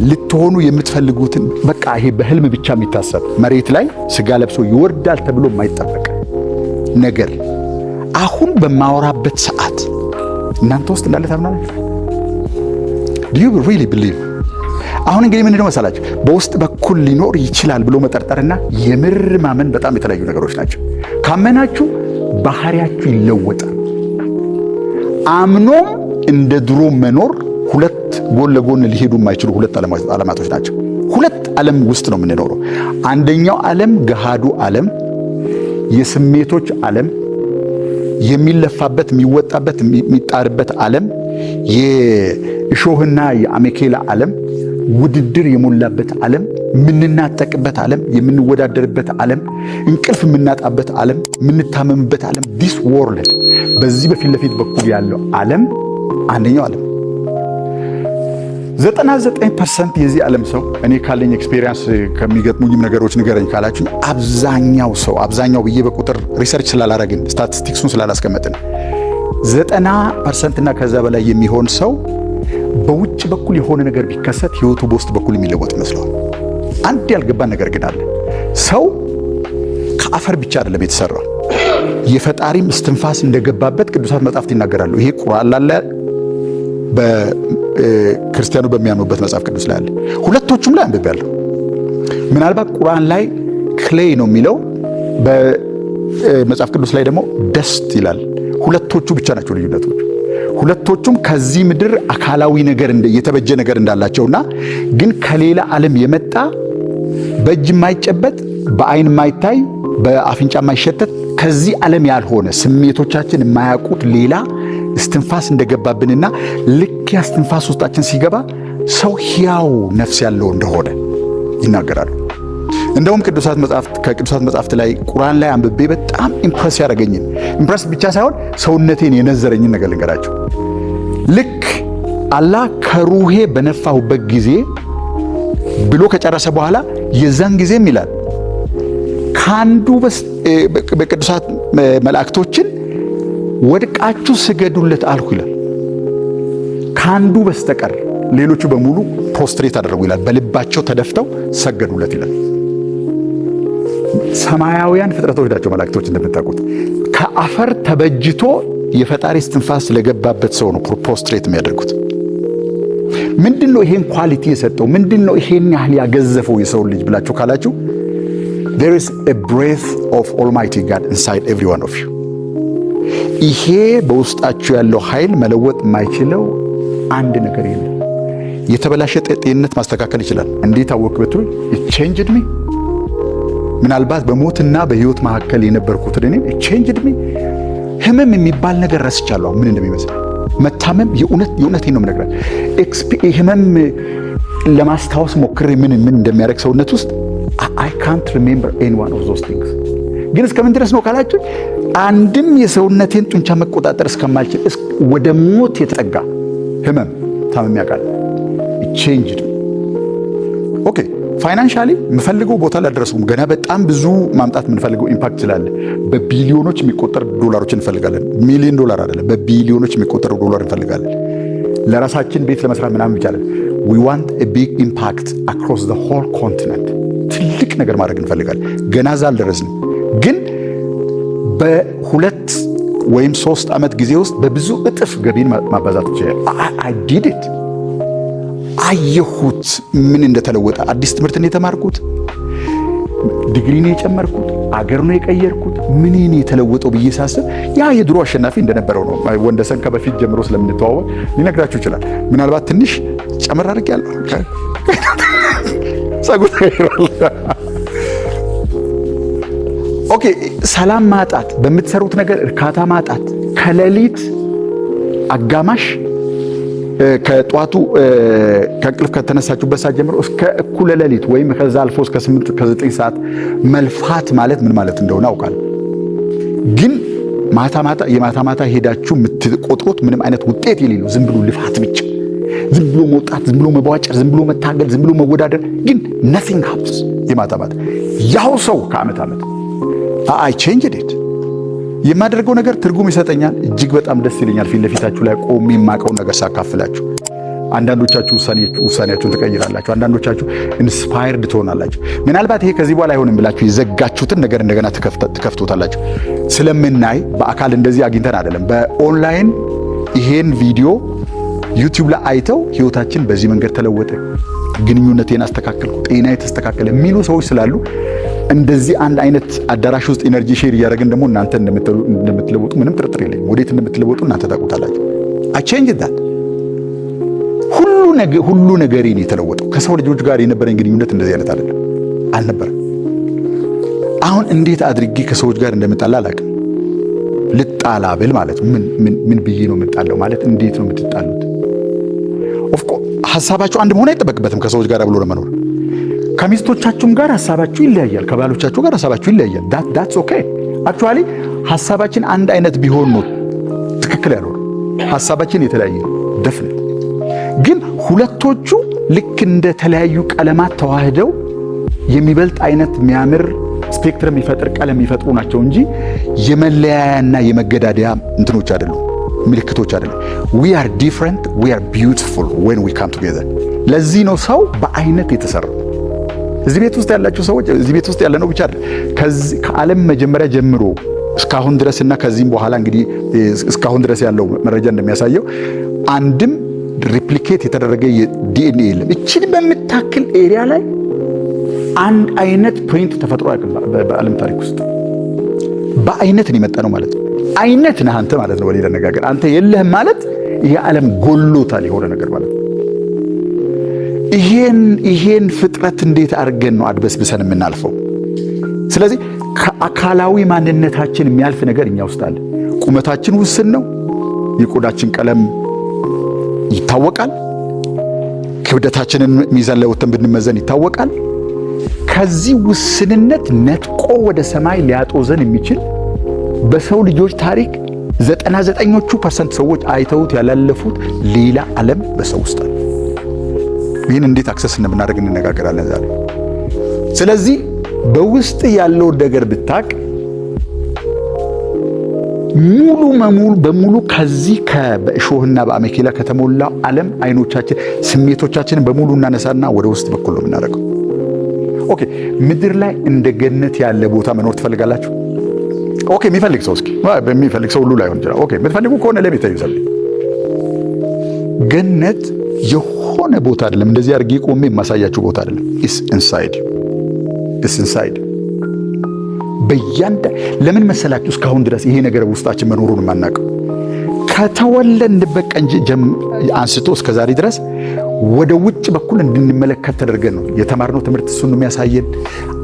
ልትሆኑ የምትፈልጉትን በቃ ይሄ በህልም ብቻ የሚታሰብ መሬት ላይ ስጋ ለብሶ ይወርዳል ተብሎ የማይጠበቅ ነገር አሁን በማወራበት ሰዓት እናንተ ውስጥ እንዳለ ታምናላችሁ? Do you really believe? አሁን እንግዲህ ምንድነው መሰላችሁ በውስጥ በኩል ሊኖር ይችላል ብሎ መጠርጠርና የምር ማመን በጣም የተለያዩ ነገሮች ናቸው። ካመናችሁ ባህሪያችሁ ይለወጣል። አምኖም እንደ ድሮ መኖር ሁለት ጎን ለጎን ሊሄዱ የማይችሉ ሁለት ዓለማቶች ናቸው። ሁለት ዓለም ውስጥ ነው የምንኖረው። አንደኛው ዓለም ገሃዱ ዓለም፣ የስሜቶች ዓለም፣ የሚለፋበት የሚወጣበት የሚጣርበት ዓለም፣ የእሾህና የአሜኬላ ዓለም፣ ውድድር የሞላበት ዓለም፣ የምንናጠቅበት ዓለም፣ የምንወዳደርበት ዓለም፣ እንቅልፍ የምናጣበት ዓለም፣ የምንታመምበት ዓለም። ዲስ ወርልድ በዚህ በፊት ለፊት በኩል ያለው ዓለም አንደኛው ዓለም 99% የዚህ ዓለም ሰው እኔ ካለኝ ኤክስፔሪየንስ ከሚገጥሙኝም ነገሮች ንገረኝ ካላችሁ አብዛኛው ብዬ በቁጥር ሪሰርች ስላላረግን ስታቲስቲክሱን ስላላስቀመጥን 90% እና ከዛ በላይ የሚሆን ሰው በውጭ በኩል የሆነ ነገር ቢከሰት ህይወቱ በውስጥ በኩል የሚለወጥ ይመስለዋል። አንድ ያልገባን ነገር ግን አለ። ሰው ከአፈር ብቻ አይደለም የተሰራው፣ የፈጣሪም እስትንፋስ እንደገባበት ቅዱሳት መጻሕፍት ይናገራሉ። ይሄ ቁርአን ላይ በክርስቲያኑ በሚያምኑበት መጽሐፍ ቅዱስ ላይ አለ። ሁለቶቹም ላይ አንብቤያለሁ። ምናልባት ቁርአን ላይ ክሌይ ነው የሚለው፣ በመጽሐፍ ቅዱስ ላይ ደግሞ ደስት ይላል። ሁለቶቹ ብቻ ናቸው ልዩነቶቹ። ሁለቶቹም ከዚህ ምድር አካላዊ ነገር የተበጀ ነገር እንዳላቸውና ግን ከሌላ ዓለም የመጣ በእጅ የማይጨበጥ በአይን የማይታይ በአፍንጫ የማይሸተት ከዚህ ዓለም ያልሆነ ስሜቶቻችን የማያውቁት ሌላ እስትንፋስ እንደገባብንና ልክ ያ እስትንፋስ ውስጣችን ሲገባ ሰው ሕያው ነፍስ ያለው እንደሆነ ይናገራሉ። እንደውም ከቅዱሳት መጻሕፍት ላይ ቁርአን ላይ አንብቤ በጣም ኢምፕረስ ያደረገኝን ኢምፕረስ ብቻ ሳይሆን ሰውነቴን የነዘረኝን ነገር ልንገራችሁ። ልክ አላህ ከሩሄ በነፋሁበት ጊዜ ብሎ ከጨረሰ በኋላ የዛን ጊዜም ይላል ከአንዱ በቅዱሳት መላእክቶችን ወድቃችሁ ስገዱለት አልኩ ይላል። ከአንዱ በስተቀር ሌሎቹ በሙሉ ፕሮስትሬት አደረጉ ይላል። በልባቸው ተደፍተው ሰገዱለት ይላል። ሰማያውያን ፍጥረቶች ናቸው መላእክቶች እንደምታውቁት። ከአፈር ተበጅቶ የፈጣሪ እስትንፋስ ስለገባበት ሰው ነው ፕሮስትሬት የሚያደርጉት። ምንድነው ይሄን ኳሊቲ የሰጠው? ምንድነው ይሄን ያህል ያገዘፈው የሰው ልጅ ብላችሁ ካላችሁ there is a breath of almighty God inside every one of you። ይሄ በውስጣችሁ ያለው ኃይል መለወጥ የማይችለው አንድ ነገር የለም። የተበላሸ ጤንነት ማስተካከል ይችላል። እንዴት አወቅ ብትሉ it changed me። ምናልባት በሞትና በህይወት መካከል የነበርኩትን እኔ it changed me። ህመም የሚባል ነገር ረስቻለሁ ምን እንደሚመስል። መታመም የእውነቴን ነው የምነግራችሁ። ህመም ለማስታወስ ሞክሬ ምን እንደሚያደርግ ሰውነት ውስጥ I can't remember any one of those things። ግን እስከምን ድረስ ነው ካላችሁ አንድም የሰውነቴን ጡንቻ መቆጣጠር እስከማልችል ወደ ሞት የተጠጋ ህመም ታመም ያውቃል። it changed me። ኦኬ ፋይናንሻሊ የምፈልገው ቦታ ላደረስኩም ገና በጣም ብዙ ማምጣት የምንፈልገው ኢምፓክት ስላለ በቢሊዮኖች የሚቆጠር ዶላሮች እንፈልጋለን። ሚሊዮን ዶላር አይደለም፣ በቢሊዮኖች የሚቆጠር ዶላር እንፈልጋለን። ለራሳችን ቤት ለመስራት ምናምን ብቻ አይደለም። we want a big impact across the whole continent። ትልቅ ነገር ማድረግ እንፈልጋለን። ገና እዛ አልደረስንም፣ ግን በ2 ወይም 3 ዓመት ጊዜ ውስጥ በብዙ እጥፍ ገቢን ማባዛት ይችላል። I did it። አየሁት ምን እንደተለወጠ። አዲስ ትምህርት ነው የተማርኩት፣ ዲግሪ ነው የጨመርኩት፣ አገር ነው የቀየርኩት። ምን ነው የተለወጠው ብዬ ሳስብ ያ የድሮ አሸናፊ እንደነበረው ነው። ወንደሰን ከበፊት ጀምሮ ስለምንተዋወቅ ሊነግራችሁ ይችላል። ምናልባት ትንሽ ጨመር አድርጌያለሁ። ጸጉር ቀይሯል። ኦኬ ሰላም ማጣት፣ በምትሰሩት ነገር እርካታ ማጣት፣ ከሌሊት አጋማሽ ከጧቱ ከእንቅልፍ ከተነሳችሁበት ሰዓት ጀምሮ እስከ እኩለ ሌሊት ወይም ከዛ አልፎ እስከ 8 ከ9 ሰዓት መልፋት ማለት ምን ማለት እንደሆነ አውቃለሁ። ግን የማታ ማታ ሄዳችሁ የምትቆጥሩት ምንም አይነት ውጤት የሌለው ዝም ብሎ ልፋት ብቻ፣ ዝም ብሎ መውጣት፣ ዝም ብሎ መቧጨር፣ ዝም ብሎ መታገል፣ ዝም ብሎ መወዳደር፣ ግን nothing happens። የማታ ያው ሰው ከዓመት ዓመት I changed it። የማደርገው ነገር ትርጉም ይሰጠኛል። እጅግ በጣም ደስ ይለኛል። ፊት ለፊታችሁ ላይ ቆሜ የማውቀውን ነገር ሳካፍላችሁ አንዳንዶቻችሁ ውሳኔያችሁን ትቀይራላችሁ። አንዳንዶቻችሁ ኢንስፓየርድ ትሆናላችሁ። ምናልባት ይሄ ከዚህ በኋላ አይሆንም ብላችሁ የዘጋችሁትን ነገር እንደገና ትከፍቱታላችሁ። ስለምናይ በአካል እንደዚህ አግኝተን አይደለም፣ በኦንላይን ይሄን ቪዲዮ ዩቲዩብ ላይ አይተው ህይወታችን በዚህ መንገድ ተለወጠ፣ ግንኙነቴን አስተካከልኩ፣ ጤናዬ ተስተካከለ የሚሉ ሰዎች ስላሉ እንደዚህ አንድ አይነት አዳራሽ ውስጥ ኢነርጂ ሼር እያደረግን ደግሞ እናንተ እንደምትለወጡ ምንም ጥርጥር የለኝም። ወዴት እንደምትለወጡ እናንተ ታውቁታላችሁ። አይ ቼንጅ ዳት። ሁሉ ነገሬን የተለወጠው ከሰው ልጆች ጋር የነበረኝ ግንኙነት እንደዚህ አይነት አይደለም አልነበረም። አሁን እንዴት አድርጌ ከሰዎች ጋር እንደምጣላ አላውቅም። ልጣላ ብል ማለት ምን ብዬ ነው የምጣለው? ማለት እንዴት ነው የምትጣሉት? ሐሳባችሁ አንድ መሆን አይጠበቅበትም ከሰዎች ጋር ብሎ ለመኖር። ከሚስቶቻችሁም ጋር ሐሳባችሁ ይለያያል፣ ከባሎቻችሁ ጋር ሐሳባችሁ ይለያያል። that's okay actually ሐሳባችን አንድ አይነት ቢሆን ነው ትክክል ያልሆነ። ሐሳባችን የተለያየ ደፍነ ግን ሁለቶቹ ልክ እንደ ተለያዩ ቀለማት ተዋህደው የሚበልጥ አይነት የሚያምር ስፔክትረም የሚፈጥር ቀለም የሚፈጥሩ ናቸው እንጂ የመለያያና የመገዳደያ እንትኖች አይደሉም፣ ምልክቶች አይደሉም። we are different, we are beautiful when we come together። ለዚህ ነው ሰው በአይነት የተሰራው። እዚህ ቤት ውስጥ ያላችሁ ሰዎች እዚህ ቤት ውስጥ ያለ ነው ብቻ አይደል፣ ከዓለም መጀመሪያ ጀምሮ እስካሁን ድረስና ከዚህም በኋላ እንግዲህ እስካሁን ድረስ ያለው መረጃ እንደሚያሳየው አንድም ሪፕሊኬት የተደረገ የዲኤንኤ የለም። እቺን በምታክል ኤሪያ ላይ አንድ አይነት ፕሪንት ተፈጥሮ ያውቃል በዓለም ታሪክ ውስጥ። በአይነት ነው የመጣ ነው ማለት ነው። አይነት ነህ አንተ ማለት ነው። በሌላ አነጋገር አንተ የለህም ማለት ይሄ ዓለም ጎሎታል የሆነ ነገር ማለት ነው። ይሄን ፍጥረት እንዴት አድርገን ነው አድበስብሰን የምናልፈው? ስለዚህ ከአካላዊ ማንነታችን የሚያልፍ ነገር እኛ ውስጥ አለ። ቁመታችን ውስን ነው። የቆዳችን ቀለም ይታወቃል። ክብደታችንን ሚዛን ላይ ወጥተን ብንመዘን ይታወቃል። ከዚህ ውስንነት ነጥቆ ወደ ሰማይ ሊያጦዘን የሚችል በሰው ልጆች ታሪክ 99% ሰዎች አይተውት ያላለፉት ሌላ ዓለም በሰው ውስጥ አለ። ይህን እንዴት አክሰስ እንደምናደርግ እንነጋገራለን ዛሬ። ስለዚህ በውስጥ ያለው ነገር ብታቅ በሙሉ ከዚህ በእሾህና በአሜኬላ ከተሞላ ዓለም አይኖቻችን ስሜቶቻችንን በሙሉ እናነሳና ወደ ውስጥ በኩል ነው የምናደርገው። ኦኬ፣ ምድር ላይ እንደ ገነት ያለ ቦታ መኖር ትፈልጋላችሁ? ኦኬ፣ የሚፈልግ ሰው እስኪ በሚፈልግ ሰው ሁሉ ላይሆን ይችላል። ኦኬ፣ የምትፈልጉ ከሆነ ለቤታዩ ሰው ገነት የሆነ ቦታ አይደለም። እንደዚህ አድርጌ ቆሜ የማሳያችሁ ቦታ አይደለም። ኢስ ኢንሳይድ ለምን መሰላችሁ እስካሁን ድረስ ይሄ ነገር ውስጣችን መኖሩን የማናውቀው? ከተወለድንበት ቀን አንስቶ እስከ ዛሬ ድረስ ወደ ውጭ በኩል እንድንመለከት ተደርገን ነው የተማርነው። ትምህርት እሱን ነው የሚያሳየን።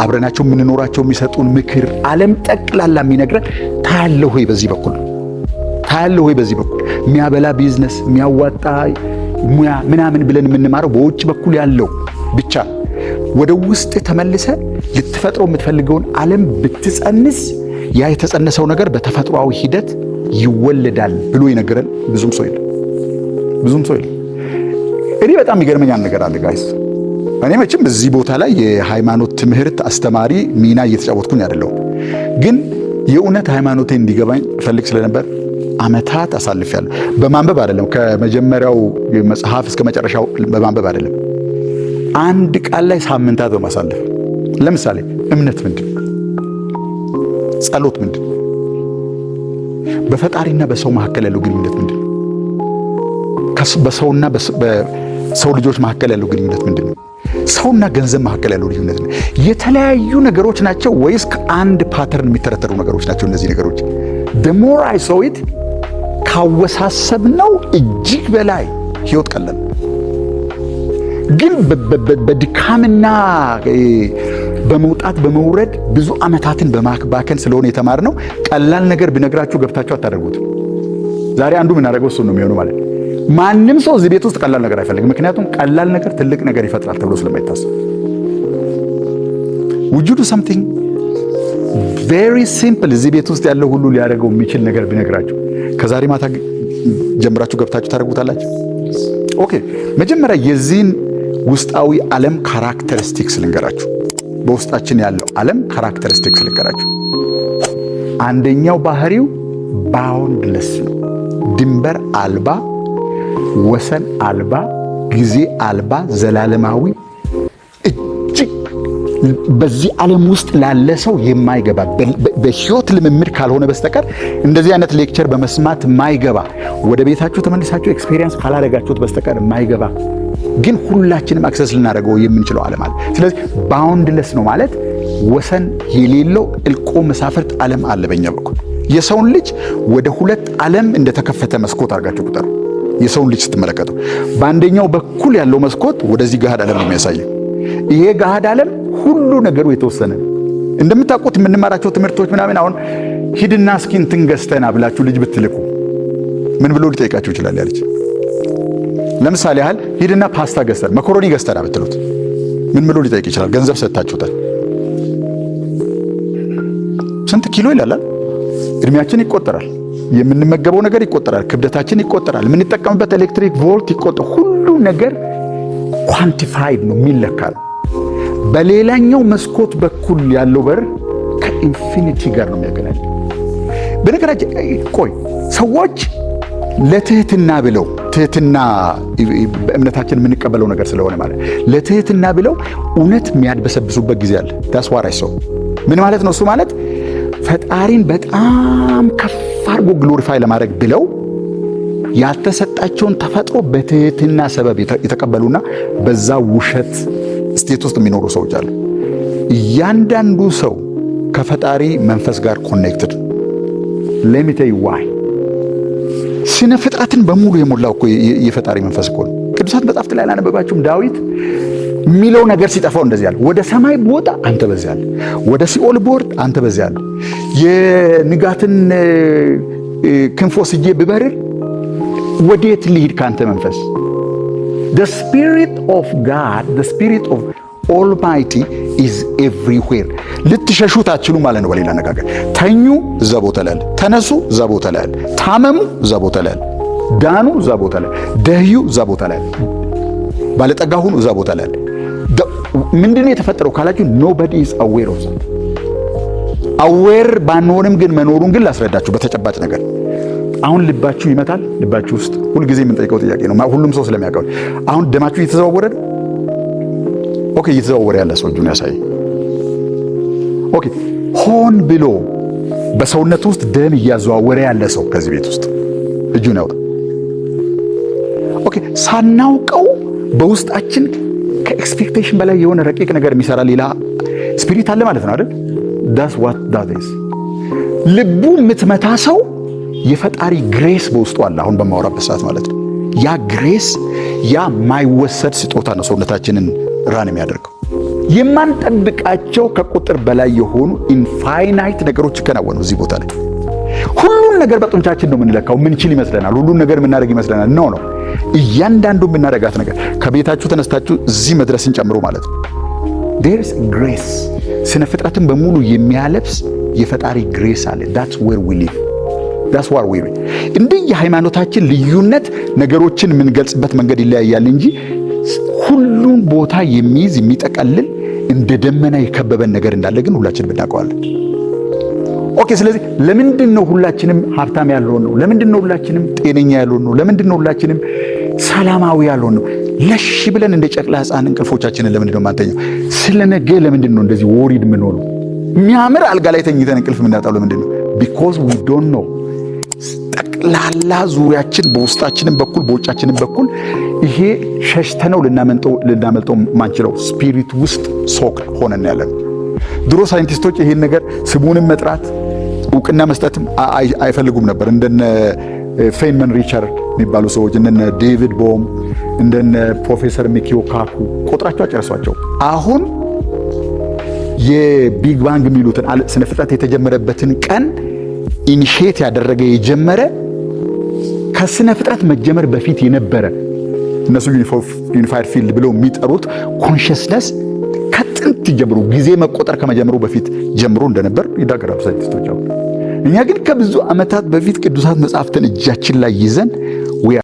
አብረናቸው የምንኖራቸው የሚሰጡን ምክር፣ ዓለም ጠቅላላ የሚነግረን ታያለህ ሆይ በዚህ በኩል ታያለህ ሆይ በዚህ በኩል የሚያበላ ቢዝነስ፣ የሚያዋጣ ሙያ ምናምን ብለን የምንማረው በውጭ በኩል ያለው ብቻ። ወደ ውስጥ ተመልሰ ልትፈጥረው የምትፈልገውን ዓለም ብትጸንስ ያ የተጸነሰው ነገር በተፈጥሯዊ ሂደት ይወለዳል ብሎ ይነገረን ብዙም ሰው የለም። እኔ በጣም የሚገርመኛል ነገር አለ ጋይስ። እኔ መቼም በዚህ ቦታ ላይ የሃይማኖት ትምህርት አስተማሪ ሚና እየተጫወትኩኝ አይደለሁም፣ ግን የእውነት ሃይማኖቴ እንዲገባኝ ፈልግ ስለነበር ዓመታት አሳልፌያለሁ። በማንበብ አይደለም፣ ከመጀመሪያው መጽሐፍ እስከ መጨረሻው በማንበብ አይደለም፣ አንድ ቃል ላይ ሳምንታት በማሳለፍ። ለምሳሌ እምነት ምንድን ነው? ጸሎት ምንድን ነው? በፈጣሪና በሰው መካከል ያለው ግንኙነት ምንድን ነው? በሰውና በሰው ልጆች መካከል ያለው ግንኙነት ምንድን ነው? ሰውና ገንዘብ መካከል ያለው ልዩነት ነው። የተለያዩ ነገሮች ናቸው ወይስ ከአንድ ፓተርን የሚተረተሩ ነገሮች ናቸው? እነዚህ ነገሮች the more I saw it ካወሳሰብነው እጅግ በላይ ህይወት ቀለል። ግን በድካምና በመውጣት በመውረድ ብዙ ዓመታትን በማክባከን ስለሆነ የተማርነው ቀላል ነገር ብነግራችሁ ገብታችሁ አታደርጉትም። ዛሬ አንዱ ምን አደረገው እሱ ነው የሚሆነው ማለት ነው። ማንም ሰው እዚህ ቤት ውስጥ ቀላል ነገር አይፈልግም። ምክንያቱም ቀላል ነገር ትልቅ ነገር ይፈጥራል ተብሎ ስለማይታሰብ would you do something very simple እዚህ ቤት ውስጥ ያለው ሁሉ ሊያደርገው የሚችል ነገር ብነግራችሁ ከዛሬ ማታ ጀምራችሁ ገብታችሁ ታደርጉታላችሁ? ኦኬ፣ መጀመሪያ የዚህን ውስጣዊ ዓለም ካራክተሪስቲክስ ልንገራችሁ። በውስጣችን ያለው ዓለም ካራክተሪስቲክስ ልንገራችሁ። አንደኛው ባህሪው ባውንድለስ ነው። ድንበር አልባ፣ ወሰን አልባ፣ ጊዜ አልባ ዘላለማዊ እጅግ በዚህ ዓለም ውስጥ ላለ ሰው የማይገባ በህይወት ልምምድ ካልሆነ በስተቀር እንደዚህ አይነት ሌክቸር በመስማት የማይገባ ወደ ቤታችሁ ተመልሳችሁ ኤክስፔሪየንስ ካላደረጋችሁት በስተቀር የማይገባ ግን ሁላችንም አክሰስ ልናደርገው የምንችለው ዓለም አለ። ስለዚህ ባውንድለስ ነው ማለት ወሰን የሌለው እልቆ መሳፍርት ዓለም አለ በእኛ በኩል። የሰውን ልጅ ወደ ሁለት ዓለም እንደተከፈተ መስኮት አድርጋችሁ ቁጠሩ። የሰውን ልጅ ስትመለከቱ በአንደኛው በኩል ያለው መስኮት ወደዚህ ገሃድ ዓለም ነው የሚያሳየው። ይሄ ገሃድ ዓለም ሁሉ ነገሩ የተወሰነ እንደምታውቁት የምንማራቸው ትምህርቶች ምናምን አሁን ሂድና እስኪ እንትን ገዝተና ብላችሁ ልጅ ብትልኩ ምን ብሎ ሊጠይቃችሁ ይችላል? ያለች ለምሳሌ ያህል ሂድና ፓስታ ገዝተና መኮሮኒ ገዝተና ብትሉት ምን ብሎ ሊጠይቅ ይችላል? ገንዘብ ሰጥታችሁታል። ስንት ኪሎ ይላል? እድሜያችን ይቆጠራል። የምንመገበው ነገር ይቆጠራል። ክብደታችን ይቆጠራል። የምንጠቀምበት ኤሌክትሪክ ቮልት ይቆጠራል። ሁሉ ነገር ኳንቲፋይድ ነው፣ የሚለካ ነው። በሌላኛው መስኮት በኩል ያለው በር ከኢንፊኒቲ ጋር ነው የሚያገናኝ። በነገራችን ቆይ ሰዎች ለትህትና ብለው ትህትና በእምነታችን የምንቀበለው ነገር ስለሆነ ማለት ለትህትና ብለው እውነት የሚያድበሰብሱበት ጊዜ አለ። ዳስ ዋራይ ሰው ምን ማለት ነው? እሱ ማለት ፈጣሪን በጣም ከፍ አድርጎ ግሎሪፋይ ለማድረግ ብለው ያልተሰጣቸውን ተፈጥሮ በትህትና ሰበብ የተቀበሉና በዛ ውሸት ስቴት ውስጥ የሚኖሩ ሰዎች አሉ። እያንዳንዱ ሰው ከፈጣሪ መንፈስ ጋር ኮኔክትድ። ሌት ሚ ቴል ዩ ዋይ። ስነ ፍጥረትን በሙሉ የሞላው እኮ የፈጣሪ መንፈስ እኮ ነው። ቅዱሳት መጻሕፍት ላይ አላነበባችሁም? ዳዊት የሚለው ነገር ሲጠፋው እንደዚህ አለ፣ ወደ ሰማይ ብወጣ አንተ በዚያ አለ፣ ወደ ሲኦል ብወርድ አንተ በዚያ አለ፣ የንጋትን ክንፍ ወስጄ ብበርር ወዴት ልሂድ ካንተ መንፈስ? The spirit of God, the spirit of Almighty is everywhere። ልትሸሹት አትችሉም ማለት ነው። በሌላ አነጋገር ተኙ፣ እዛ ቦታ ላይ አለ፣ ተነሱ፣ እዛ ቦታ ላይ አለ፣ ታመሙ፣ እዛ ቦታ ላይ አለ፣ ዳኑ፣ እዛ ቦታ ላይ አለ፣ ደህዩ፣ እዛ ቦታ ላይ አለ፣ ባለጠጋ ሁኑ፣ እዛ ቦታ ላይ አለ። ምንድነው የተፈጠረው ካላችሁ nobody is aware of that። አዌር ባንሆንም ግን መኖሩን ግን ላስረዳችሁ በተጨባጭ ነገር። አሁን ልባችሁ ይመታል። ልባችሁ ውስጥ ሁልጊዜ የምንጠይቀው ጥያቄ ነው፣ ሁሉም ሰው ስለሚያውቀው። አሁን ደማችሁ እየተዘዋወረ ነው። ኦኬ፣ እየተዘዋወረ ያለ ሰው እጁን ያሳይ። ኦኬ፣ ሆን ብሎ በሰውነት ውስጥ ደም እያዘዋወረ ያለ ሰው ከዚህ ቤት ውስጥ እጁን ያውጣ። ኦኬ፣ ሳናውቀው በውስጣችን ከኤክስፔክቴሽን በላይ የሆነ ረቂቅ ነገር የሚሰራ ሌላ ስፒሪት አለ ማለት ነው አይደል? that's what that is። ልቡ የምትመታ ሰው የፈጣሪ ግሬስ በውስጡ አለ። አሁን በማወራበት ሰዓት ማለት ነው። ያ ግሬስ ያ ማይወሰድ ስጦታ ነው ሰውነታችንን ራን የሚያደርገው። የማንጠብቃቸው ከቁጥር በላይ የሆኑ ኢንፋይናይት ነገሮች ይከናወኑ እዚህ ቦታ ላይ። ሁሉን ነገር በጡንቻችን ነው የምንለካው። ምንችል ይመስለናል። ሁሉን ነገር የምናደርግ ይመስለናል። ነው እያንዳንዱ የምናደርጋት ነገር ከቤታችሁ ተነስታችሁ እዚህ መድረስን ጨምሮ ማለት ነው። there is grace። ስነ ፍጥረትን በሙሉ የሚያለብስ የፈጣሪ ግሬስ አለ። that's where we live። that's what we read። እንደ የሃይማኖታችን ልዩነት ነገሮችን የምንገልጽበት መንገድ ይለያያል እንጂ ሁሉን ቦታ የሚይዝ የሚጠቀልል እንደ ደመና የከበበን ነገር እንዳለ ግን ሁላችንም እናውቀዋለን። ኦኬ፣ ስለዚህ ለምንድን ነው ሁላችንም ሀብታም ያልሆን ነው? ለምንድን ነው ሁላችንም ጤነኛ ያልሆን ነው? ለምንድን ነው ሁላችንም ሰላማዊ ያልሆን ነው? ለሽ ብለን እንደ ጨቅላ ሕፃን እንቅልፎቻችንን ለምንድን ነው ማንተኛው? ስለ ነገ ለምንድን ነው እንደዚህ ወሪድ የምንሆነው? የሚያምር አልጋ ላይ ተኝተን እንቅልፍ የምናጣው ለምንድን ነው? because we don't know። ጠቅላላ ዙሪያችን በውስጣችንም በኩል በውጫችንም በኩል ይሄ ሸሽተነው ልናመልጠው ማንችለው ስፒሪት ውስጥ ሶክ ሆነን ያለን። ድሮ ሳይንቲስቶች ይሄን ነገር ስሙንም መጥራት እውቅና መስጠትም አይፈልጉም ነበር። እንደነ ፌይንመን ሪቻርድ የሚባሉ ሰዎች፣ እንደነ ዴቪድ ቦም፣ እንደነ ፕሮፌሰር ሚኪዮ ካኩ ቁጥራቸው አጨርሷቸው። አሁን የቢግ ባንግ የሚሉትን ስነ ፍጥረት የተጀመረበትን ቀን ኢኒሼት ያደረገ የጀመረ ከስነ ፍጥረት መጀመር በፊት የነበረ እነሱ ዩኒፋይድ ፊልድ ብለው የሚጠሩት ኮንሽስነስ ከጥንት ጀምሮ ጊዜ መቆጠር ከመጀመሩ በፊት ጀምሮ እንደነበር ይናገራሉ ሳይንቲስቶች። እኛ ግን ከብዙ ዓመታት በፊት ቅዱሳት መጻሕፍትን እጃችን ላይ ይዘን